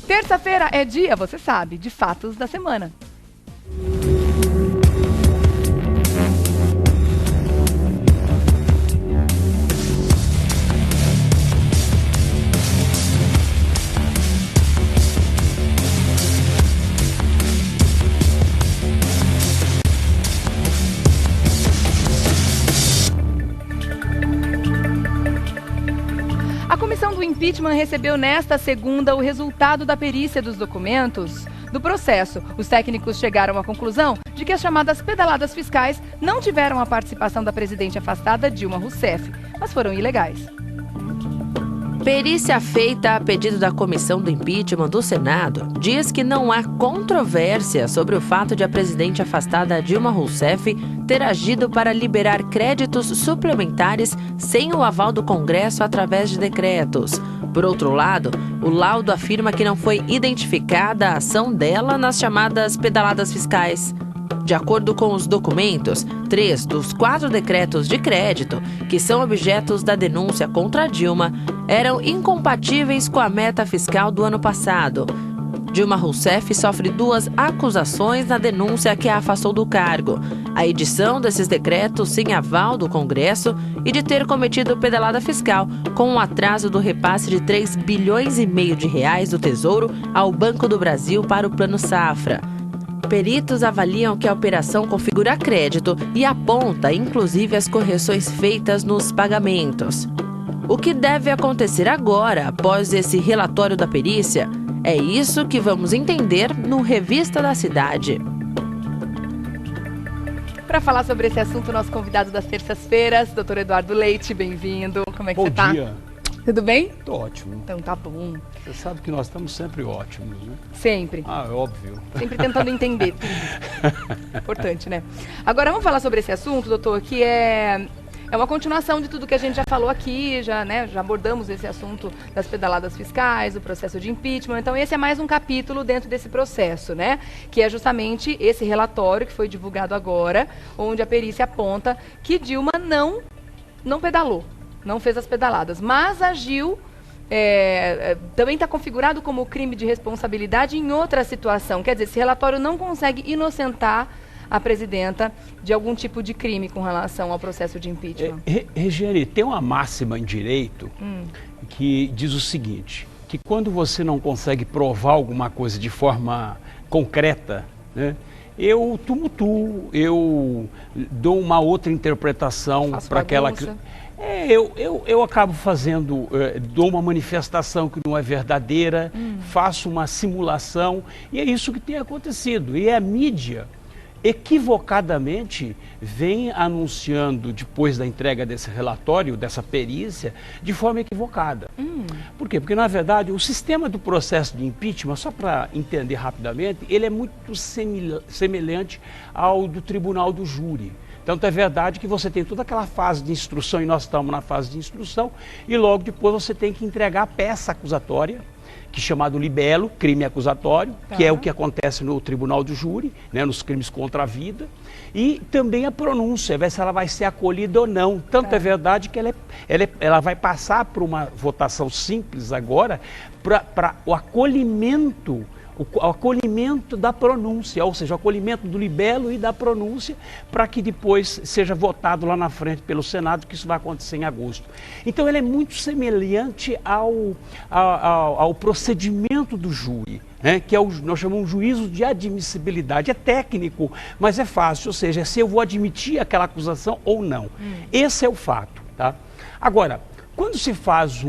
Terça-feira é dia, você sabe, de fatos da semana. A comissão do impeachment recebeu nesta segunda o resultado da perícia dos documentos do processo. Os técnicos chegaram à conclusão de que as chamadas pedaladas fiscais não tiveram a participação da presidente afastada Dilma Rousseff, mas foram ilegais. Perícia feita a pedido da comissão do impeachment do Senado diz que não há controvérsia sobre o fato de a presidente afastada Dilma Rousseff ter agido para liberar créditos suplementares sem o aval do Congresso através de decretos. Por outro lado, o laudo afirma que não foi identificada a ação dela nas chamadas pedaladas fiscais. De acordo com os documentos, 3 dos 4 decretos de crédito, que são objetos da denúncia contra Dilma, eram incompatíveis com a meta fiscal do ano passado. Dilma Rousseff sofre 2 acusações na denúncia que a afastou do cargo: a edição desses decretos sem aval do Congresso e de ter cometido pedalada fiscal com um atraso do repasse de 3 bilhões e meio de reais do Tesouro ao Banco do Brasil para o Plano Safra. Peritos avaliam que a operação configura crédito e aponta, inclusive, as correções feitas nos pagamentos. O que deve acontecer agora, após esse relatório da perícia? É isso que vamos entender no Revista da Cidade. Para falar sobre esse assunto, nosso convidado das terças-feiras, Dr. Eduardo Leite, bem-vindo. Como é que você tá? Bom dia. Tudo bem? Tô ótimo. Então tá bom. Você sabe que nós estamos sempre ótimos, né? Sempre. Ah, é óbvio. Sempre tentando entender tudo. Importante, né? Agora vamos falar sobre esse assunto, doutor, que é uma continuação de tudo que a gente já falou aqui, já abordamos esse assunto das pedaladas fiscais, do processo de impeachment. Então esse é mais um capítulo dentro desse processo, né? Que é justamente esse relatório que foi divulgado agora, onde a perícia aponta que Dilma não pedalou, não fez as pedaladas, mas agiu. Também está configurado como crime de responsabilidade em outra situação. Quer dizer, esse relatório não consegue inocentar a presidenta de algum tipo de crime com relação ao processo de impeachment. Regiane, tem uma máxima em direito que diz o seguinte, que quando você não consegue provar alguma coisa de forma concreta, né, eu tumultuo, eu dou uma outra interpretação para aquela... Eu acabo fazendo, dou uma manifestação que não é verdadeira, faço uma simulação, e é isso que tem acontecido. E a mídia, equivocadamente, vem anunciando, depois da entrega desse relatório, dessa perícia, de forma equivocada. Por quê? Porque, na verdade, o sistema do processo de impeachment, só para entender rapidamente, ele é muito semelhante ao do tribunal do júri. Tanto é verdade que você tem toda aquela fase de instrução, e nós estamos na fase de instrução, e logo depois você tem que entregar a peça acusatória, que é chamado libelo, crime acusatório, que é o que acontece no tribunal do júri, né, nos crimes contra a vida, e também a pronúncia, ver se ela vai ser acolhida ou não. Tanto é verdade que ela vai passar por uma votação simples agora, para o acolhimento da pronúncia, ou seja, o acolhimento do libelo e da pronúncia, para que depois seja votado lá na frente pelo Senado, que isso vai acontecer em agosto. Então ele é muito semelhante ao procedimento do júri, né, que nós chamamos de juízo de admissibilidade. É técnico, mas é fácil, ou seja, se eu vou admitir aquela acusação ou não. Esse é o fato, tá? Agora, quando se faz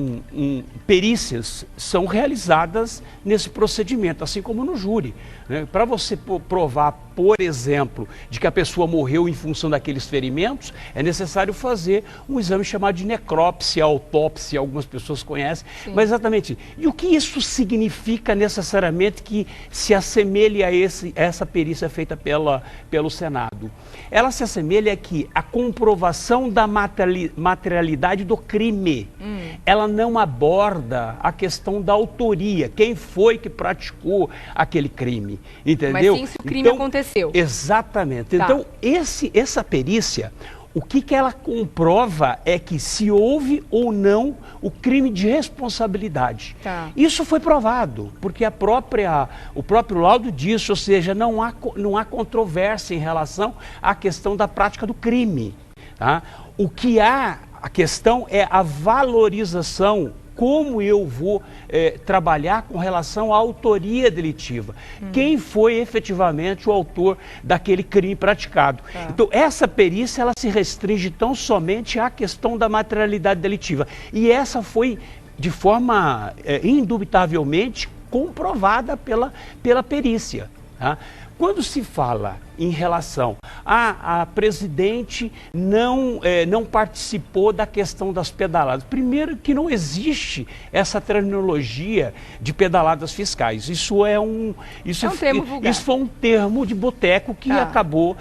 perícias, são realizadas nesse procedimento, assim como no júri, né? Para você provar, por exemplo, de que a pessoa morreu em função daqueles ferimentos, é necessário fazer um exame chamado de necrópsia, autópsia, algumas pessoas conhecem. Sim. Mas exatamente, e o que isso significa necessariamente que se assemelhe a essa perícia feita pelo Senado? Ela se assemelha aqui à comprovação da materialidade do crime. Ela não aborda a questão da autoria, quem foi que praticou aquele crime, entendeu? Mas sim, se o crime aconteceu. Exatamente. Tá. Então, essa perícia, O que ela comprova é que se houve ou não o crime de responsabilidade. Tá. Isso foi provado, porque o próprio laudo diz, ou seja, não há controvérsia em relação à questão da prática do crime. Tá? O que há, a questão é a valorização, como eu vou trabalhar com relação à autoria delitiva. Quem foi efetivamente o autor daquele crime praticado. Então, essa perícia ela se restringe tão somente à questão da materialidade delitiva. E essa foi, de forma indubitavelmente, comprovada pela perícia. Tá? Quando se fala em relação a presidente não participou da questão das pedaladas, primeiro que não existe essa terminologia de pedaladas fiscais. Isso é um termo vulgar. Isso foi um termo de boteco que acabou.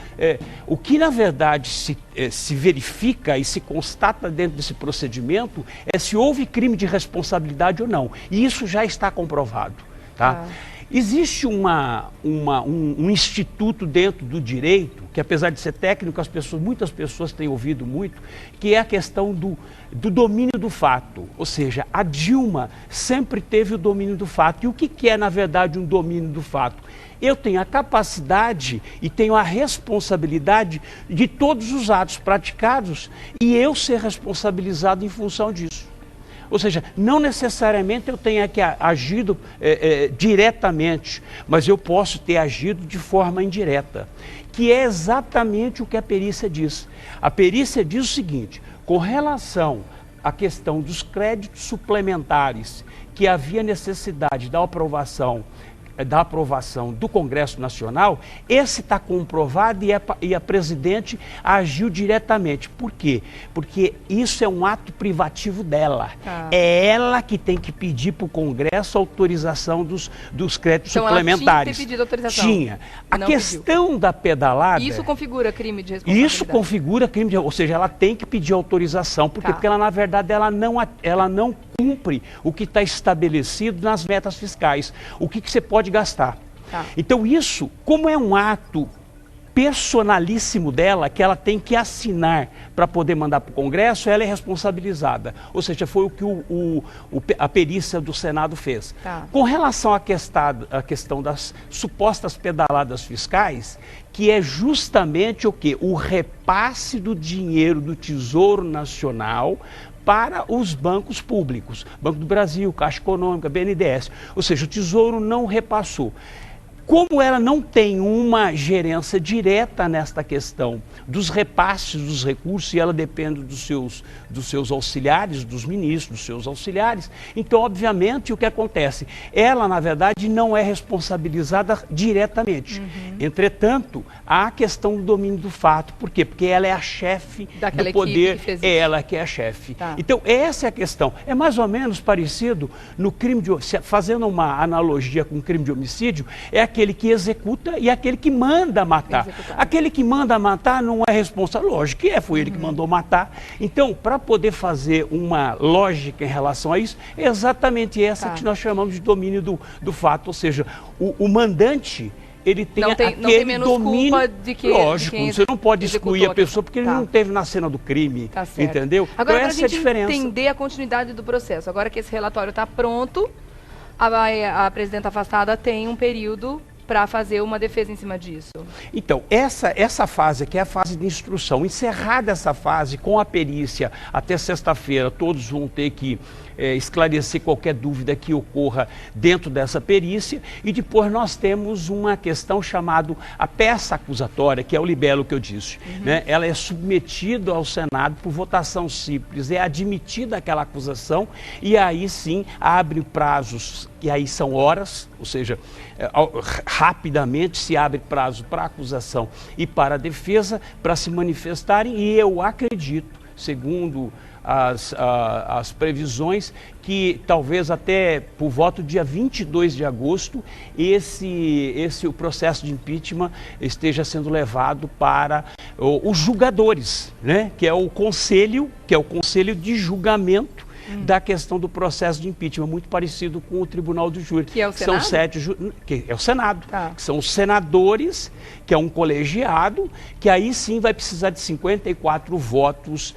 O que na verdade se verifica e se constata dentro desse procedimento é se houve crime de responsabilidade ou não. E isso já está comprovado. Tá? Existe um instituto dentro do direito, que apesar de ser técnico, muitas pessoas têm ouvido muito, que é a questão do domínio do fato. Ou seja, a Dilma sempre teve o domínio do fato. E o que é, na verdade, um domínio do fato? Eu tenho a capacidade e tenho a responsabilidade de todos os atos praticados e eu ser responsabilizado em função disso. Ou seja, não necessariamente eu tenha que agido diretamente, mas eu posso ter agido de forma indireta, que é exatamente o que a perícia diz. A perícia diz o seguinte, com relação à questão dos créditos suplementares, que havia necessidade da aprovação do Congresso Nacional, esse está comprovado e a presidente agiu diretamente. Por quê? Porque isso é um ato privativo dela. É ela que tem que pedir para o Congresso a autorização dos créditos suplementares. Ela tinha que ter pedido autorização. Tinha. A questão da pedalada... Isso configura crime de responsabilidade. Isso configura crime de... Ou seja, ela tem que pedir autorização, porque ela, na verdade, ela não cumpre o que está estabelecido nas metas fiscais. O que você pode gastar. Então isso, como é um ato personalíssimo dela, que ela tem que assinar para poder mandar para o Congresso, ela é responsabilizada. Ou seja, foi o que a perícia do Senado fez. Com relação à questão das supostas pedaladas fiscais, que é justamente o quê? O repasse do dinheiro do Tesouro Nacional para os bancos públicos, Banco do Brasil, Caixa Econômica, BNDES. Ou seja, o Tesouro não repassou. Como ela não tem uma gerência direta nesta questão dos repasses dos recursos, e ela depende dos seus auxiliares, dos ministros, dos seus auxiliares, então, obviamente, o que acontece? Ela, na verdade, não é responsabilizada diretamente. Entretanto, há a questão do domínio do fato. Por quê? Porque ela é a chefe do poder, é ela que é a chefe. Então, essa é a questão. É mais ou menos parecido no crime de... Fazendo uma analogia com o crime de homicídio, é aquele que executa e aquele que manda matar. Aquele que manda matar não é responsável. Lógico que foi ele que mandou matar. Então, para poder fazer uma lógica em relação a isso, é exatamente essa que nós chamamos de domínio do fato. Ou seja, o mandante... ele tem não tem menos domínio, culpa de que... Lógico, você não pode excluir a pessoa porque ele não esteve na cena do crime, entendeu? Agora, então essa é a diferença. Entender a continuidade do processo, agora que esse relatório está pronto, a presidenta afastada tem um período para fazer uma defesa em cima disso. Então, essa fase aqui é a fase de instrução. Encerrada essa fase, com a perícia, até sexta-feira, todos vão ter que esclarecer qualquer dúvida que ocorra dentro dessa perícia, e depois nós temos uma questão chamada a peça acusatória, que é o libelo que eu disse. Né? Ela é submetida ao Senado por votação simples, é admitida aquela acusação, e aí sim abre prazos, e aí são horas, ou seja, rapidamente se abre prazo para a acusação e para a defesa para se manifestarem, e eu acredito, segundo as previsões, que talvez até por voto dia 22 de agosto, o processo de impeachment esteja sendo levado para os julgadores, né? que é o conselho de julgamento da questão do processo de impeachment, muito parecido com o Tribunal do Júri. Que é o Senado? São 7 que é o Senado, Tá. que são os senadores, que é um colegiado, que aí sim vai precisar de 54 votos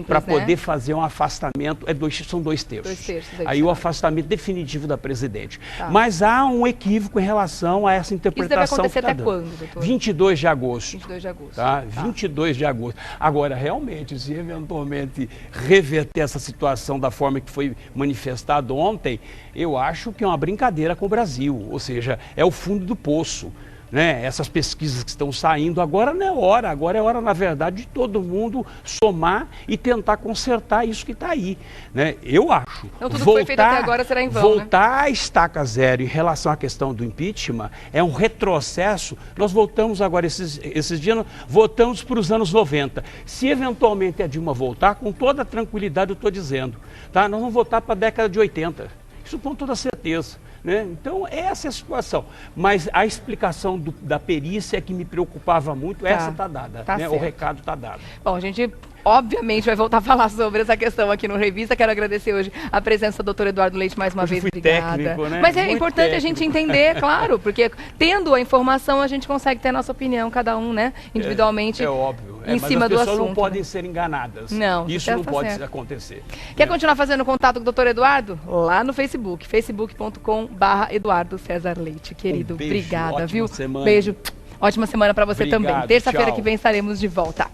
para poder fazer um afastamento. São 2 terços. 2 terços aí o afastamento definitivo da presidente. Tá. Mas há um equívoco em relação a essa interpretação. Isso deve acontecer até dando. Quando, doutor? 22 de agosto. 22 de agosto. Tá? 22 de agosto. Agora, realmente, se eventualmente reverter essa situação da forma que foi manifestado ontem, eu acho que é uma brincadeira com o Brasil. Ou seja, é o fundo do poço. Né? Essas pesquisas que estão saindo, agora não é hora, agora é hora, na verdade, de todo mundo somar e tentar consertar isso que está aí. Né? Eu acho. Então tudo que foi feito até agora será em vão, voltar à estaca zero em relação à questão do impeachment é um retrocesso. Nós voltamos agora, esses dias, voltamos para os anos 90. Se eventualmente a Dilma voltar, com toda a tranquilidade eu estou dizendo, tá? Nós vamos voltar para a década de 80. Isso com toda certeza. Né? Então, essa é a situação. Mas a explicação da perícia é que me preocupava muito, essa está dada. Tá né? O recado está dado. Bom, a gente obviamente vai voltar a falar sobre essa questão aqui no Revista. Quero agradecer hoje a presença do doutor Eduardo Leite mais uma vez. Obrigada. Técnico, né? Mas é muito importante técnico. A gente entender, claro, porque tendo a informação a gente consegue ter a nossa opinião, cada um, né, individualmente, óbvio. em cima do assunto. Mas as pessoas não podem ser enganadas. Não, isso não pode certo. acontecer. Quer continuar fazendo contato com o doutor Eduardo? Lá no Facebook, facebook.com/Eduardo César Leite. Querido, beijo, obrigada, ótima viu? semana. Beijo. Ótima semana para você Obrigado, também. Terça-feira tchau. que vem estaremos de volta.